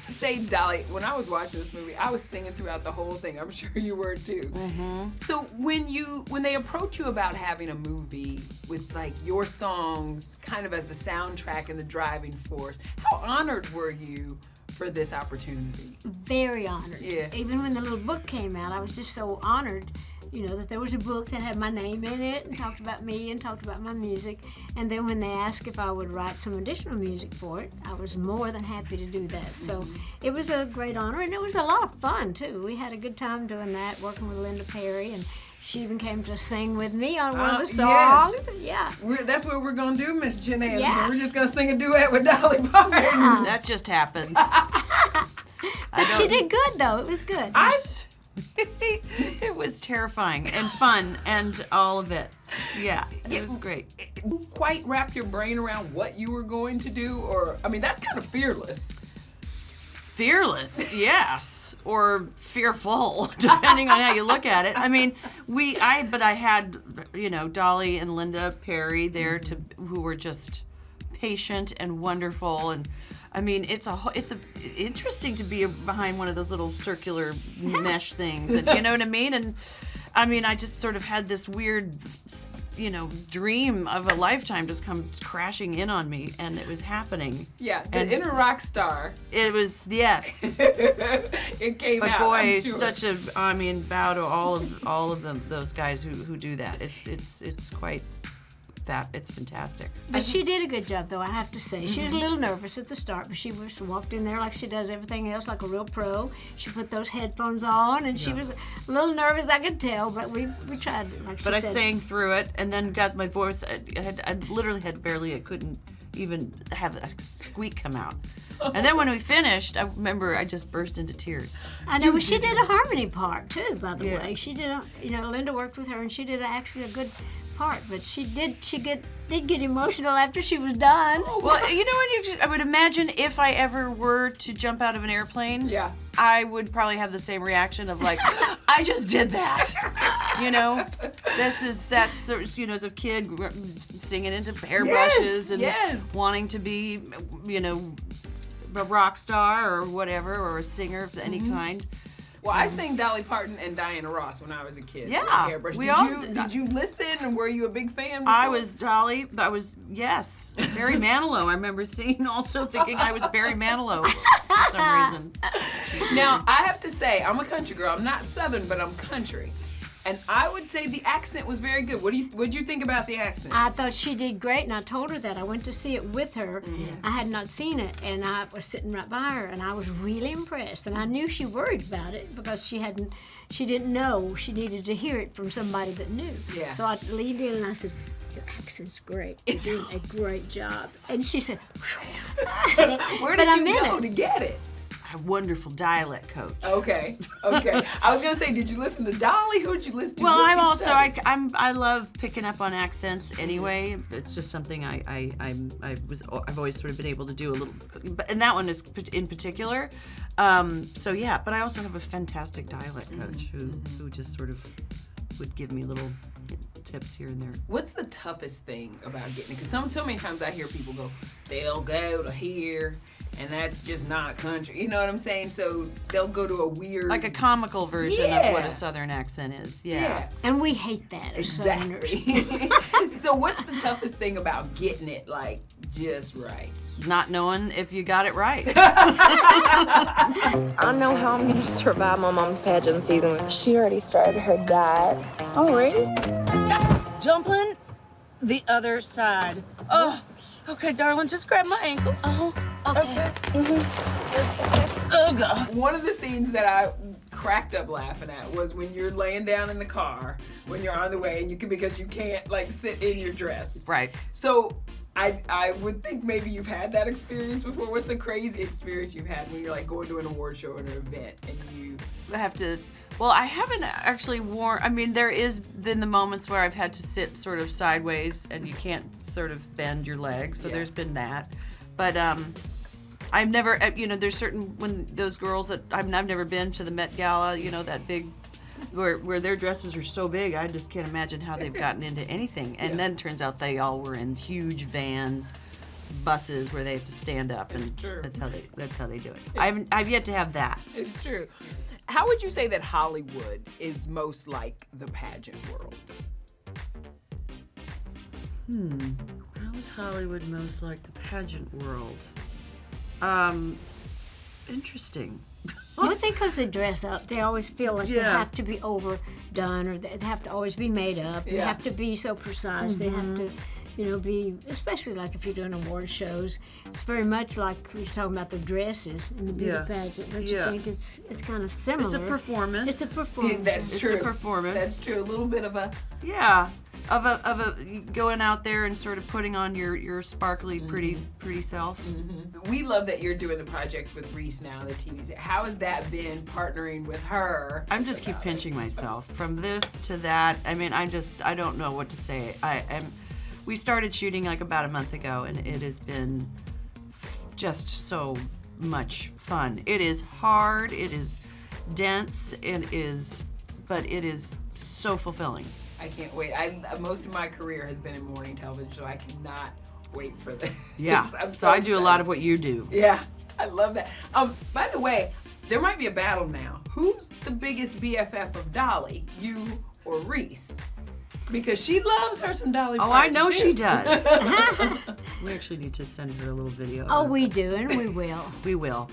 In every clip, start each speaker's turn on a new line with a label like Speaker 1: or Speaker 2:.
Speaker 1: to say, Dolly, when I was watching this movie, I was singing throughout the whole thing. I'm sure you were too.
Speaker 2: Mm-hmm.
Speaker 1: So when they approach you about having a movie with like your songs kind of as the soundtrack and the driving force, how honored were you for this opportunity?
Speaker 3: Very honored.
Speaker 1: Yeah.
Speaker 3: Even when the little book came out, I was just so honored, that there was a book that had my name in it and talked about me and talked about my music. And then when they asked if I would write some additional music for it, I was more than happy to do that. So it was a great honor, and it was a lot of fun too. We had a good time doing that, working with Linda Perry, and she even came to sing with me on one of the songs.
Speaker 1: Yes. Yeah. That's what we're going to do, Miss Jen Aniston.
Speaker 3: Yeah.
Speaker 1: We're just going to sing a duet with Dolly Parton.
Speaker 3: Yeah.
Speaker 2: That just happened.
Speaker 3: But she did good, though. It was good.
Speaker 2: It was terrifying and fun and all of it. Yeah, it was great.
Speaker 1: You quite wrap your brain around what you were going to do, or, I mean, that's kind of fearless.
Speaker 2: Fearless, yes, or fearful, depending on how you look at it. I mean, I had, Dolly and Linda Perry there who were just patient and wonderful, and I mean, it's interesting to be behind one of those little circular mesh things, and you know what I mean? And I mean, I just sort of had this weird, dream of a lifetime just come crashing in on me, and it was happening.
Speaker 1: Yeah, the inner rock star.
Speaker 2: It was, yes.
Speaker 1: It came out.
Speaker 2: But boy,
Speaker 1: I'm sure.
Speaker 2: bow to all of them, those guys who do that. It's quite. It's fantastic.
Speaker 3: But she did a good job, though, I have to say. She was a little nervous at the start, but she walked in there like she does everything else, like a real pro. She put those headphones on, and she was a little nervous, I could tell, but we tried, like she said.
Speaker 2: But I sang through it, and then got my voice. I literally I couldn't even have a squeak come out. And then when we finished, I remember I just burst into tears.
Speaker 3: I know, she did a harmony part, too, by the way. She did, Linda worked with her, and she did actually a good part, but she did get emotional after she was done.
Speaker 2: Well, I would imagine if I ever were to jump out of an airplane, I would probably have the same reaction of like, I just did that. That's as a kid singing into hairbrushes and wanting to be, a rock star or whatever, or a singer of any kind.
Speaker 1: Well, I sang Dolly Parton and Diana Ross when I was a kid.
Speaker 2: Yeah,
Speaker 1: Did you listen, and were you a big fan? Before?
Speaker 2: I was Dolly, but yes, Barry Manilow. I remember thinking I was Barry Manilow for some reason.
Speaker 1: Now, I have to say, I'm a country girl. I'm not Southern, but I'm country. And I would say the accent was very good. What did you think about the accent?
Speaker 3: I thought she did great, and I told her that. I went to see it with her. I had not seen it, and I was sitting right by her, and I was really impressed. And I knew she worried about it because she didn't know. She needed to hear it from somebody that knew.
Speaker 1: Yeah.
Speaker 3: So I leaned in and I said, "Your accent's great. You're doing a great job." And she said,
Speaker 1: "Where did you go to get it?"
Speaker 2: A wonderful dialect coach.
Speaker 1: Okay. I was gonna say, did you listen to Dolly? Who did you listen to?
Speaker 2: Well, I love picking up on accents anyway. It's just something I've always sort of been able to do a little, and that one is in particular. But I also have a fantastic dialect coach who just sort of would give me little tips here and there.
Speaker 1: What's the toughest thing about getting it? Because so many times I hear people go, they'll go to here, and that's just not country. You know what I'm saying? So they'll go to a weird...
Speaker 2: Like a comical version of what a Southern accent is. Yeah.
Speaker 3: And we hate that as
Speaker 1: Southerners. So what's the toughest thing about getting it, like, just right?
Speaker 2: Not knowing if you got it right.
Speaker 4: I know how I'm going to survive my mom's pageant season. She already started her diet. Already?
Speaker 2: Dumpling the other side. Oh, okay, darling, just grab my ankles.
Speaker 3: Okay.
Speaker 2: Oh, God.
Speaker 1: One of the scenes that I cracked up laughing at was when you're laying down in the car, when you're on the way, and because you can't, like, sit in your dress.
Speaker 2: Right.
Speaker 1: So I would think maybe you've had that experience before. What's the crazy experience you've had when you're like going to an award show or an event and you
Speaker 2: have to? Well, I haven't actually worn. I mean, there is been the moments where I've had to sit sort of sideways and you can't sort of bend your legs. So there's been that, but I've never. There's certain when those girls that I've never been to the Met Gala. That big. Where their dresses are so big, I just can't imagine how they've gotten into anything. And then it turns out they all were in huge vans buses where they have to stand up, and
Speaker 1: It's true.
Speaker 2: that's how they do it. I've yet to have that.
Speaker 1: It's true. How would you say that Hollywood is most like the pageant world?
Speaker 2: How is Hollywood most like the pageant world? Interesting.
Speaker 3: I think because they dress up, they always feel like they
Speaker 2: Yeah.
Speaker 3: have to be overdone, or they have to always be made up. They
Speaker 1: Yeah.
Speaker 3: have to be so precise. They have to, be, especially like if you're doing award shows. It's very much like we were talking about the dresses in the beauty
Speaker 2: Yeah.
Speaker 3: pageant. Don't you
Speaker 2: Yeah.
Speaker 3: think it's kind of similar?
Speaker 2: It's a performance.
Speaker 3: It's a performance.
Speaker 1: That's
Speaker 2: It's
Speaker 1: true.
Speaker 2: a performance.
Speaker 1: That's true. A little bit of a
Speaker 2: Yeah, of a going out there and sort of putting on your sparkly, pretty self.
Speaker 1: We love that you're doing the project with Reese now, the TV series. How has that been partnering with her?
Speaker 2: I'm just keep pinching myself from this to that. I mean, I don't know what to say. We started shooting like about a month ago, and it has been just so much fun. It is hard. It is dense. But it is so fulfilling.
Speaker 1: I can't wait. Most of my career has been in morning television, so I cannot wait for this.
Speaker 2: Yeah.
Speaker 1: I'm
Speaker 2: So I do a
Speaker 1: excited.
Speaker 2: lot of what you do.
Speaker 1: Yeah, I love that. By the way, there might be a battle now. Who's the biggest BFF of Dolly, you or Reese? Because she loves her some Dolly
Speaker 2: Oh, I
Speaker 1: Parton,
Speaker 2: know
Speaker 1: too.
Speaker 2: she does. We actually need to send her a little video.
Speaker 3: Oh,
Speaker 2: of
Speaker 3: we
Speaker 2: it.
Speaker 3: do, and we will.
Speaker 2: We will.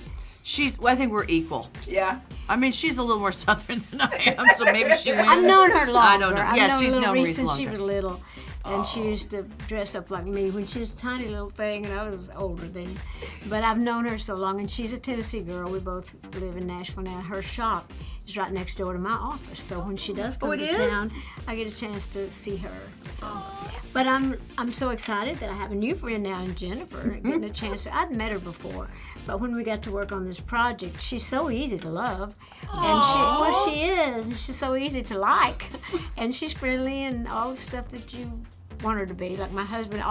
Speaker 2: I think we're equal.
Speaker 1: Yeah.
Speaker 2: I mean, she's a little more southern than I am, so maybe she wins.
Speaker 3: I've known her longer.
Speaker 2: I don't know.
Speaker 3: I've
Speaker 2: Yeah,
Speaker 3: known
Speaker 2: she's
Speaker 3: little
Speaker 2: known
Speaker 3: Reese
Speaker 2: Reese
Speaker 3: since she
Speaker 2: longer.
Speaker 3: was little. And she used to dress up like me when she was a tiny little thing, and I was older then. But I've known her so long, and she's a Tennessee girl. We both live in Nashville now. Her shop is right next door to my office, so when she does come
Speaker 2: it
Speaker 3: to
Speaker 2: is?
Speaker 3: town, I get a chance to see her. So, but I'm so excited that I have a new friend now in Jennifer, getting a chance to. I'd met her before, but when we got to work on this project, she's so easy to love, and she is, and she's so easy to like, and she's friendly and all the stuff that you want her to be. Like my husband,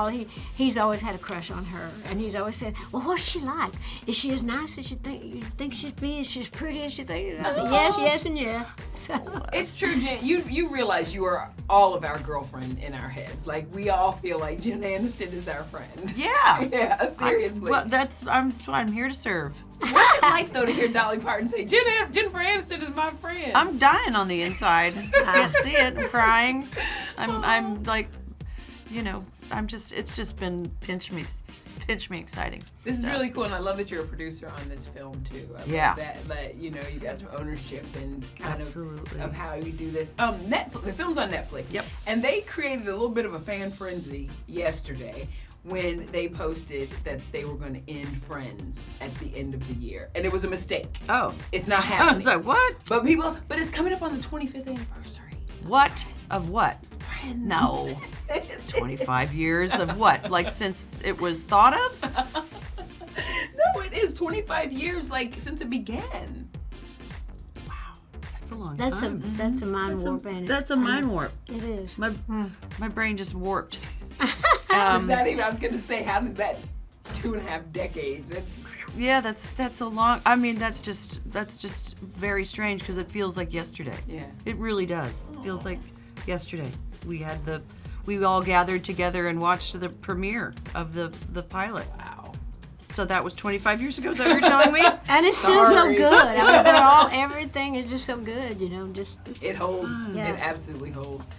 Speaker 3: he's always had a crush on her, and he's always said, "Well, what's she like? Is she as nice as you think she'd be? Is she as pretty as you think?" And I said, "Yes, yes, and yes." So
Speaker 1: It's true, Jen. You realize you are all of our girlfriend in our heads. Like, we all feel like Jen Aniston is our friend.
Speaker 2: Yeah.
Speaker 1: Yeah, seriously.
Speaker 2: Well, that's what I'm here to serve.
Speaker 1: What's it like, though, to hear Dolly Parton say, Jennifer Aniston is my friend?
Speaker 2: I'm dying on the inside. I can't see it. I'm crying. I'm like, it's just been pinch me exciting.
Speaker 1: This is really cool, and I love that you're a producer on this film, too. I
Speaker 2: Yeah.
Speaker 1: love that you got some ownership and kind
Speaker 2: Absolutely.
Speaker 1: of how you do this. Netflix, the film's on Netflix.
Speaker 2: Yep.
Speaker 1: And they created a little bit of a fan frenzy yesterday when they posted that they were going to end Friends at the end of the year. And it was a mistake.
Speaker 2: Oh.
Speaker 1: It's not
Speaker 2: I
Speaker 1: happening.
Speaker 2: was like, what?
Speaker 1: But it's coming up on the 25th anniversary.
Speaker 2: What? Of what?
Speaker 1: Friends.
Speaker 2: No. 25 years of what? Like since it was thought of?
Speaker 1: No, it is 25 years, like, since it began.
Speaker 2: Wow. That's a long
Speaker 3: that's
Speaker 2: time.
Speaker 3: a mind warp, ain't it?
Speaker 2: That's a mind warp.
Speaker 3: It is.
Speaker 2: My brain just warped.
Speaker 1: Is that even, I was going to say, how does that 2.5 decades? It's,
Speaker 2: Yeah, that's a long. I mean, that's just very strange because it feels like yesterday.
Speaker 1: Yeah.
Speaker 2: It really does. It feels like yesterday. We all gathered together and watched the premiere of the pilot.
Speaker 1: wow.
Speaker 2: So that was 25 years ago. Is that what you're telling me?
Speaker 3: And it's still so
Speaker 1: Sorry.
Speaker 3: good. I mean, everything is just so good, just.
Speaker 1: It holds.
Speaker 3: Yeah.
Speaker 1: It absolutely holds.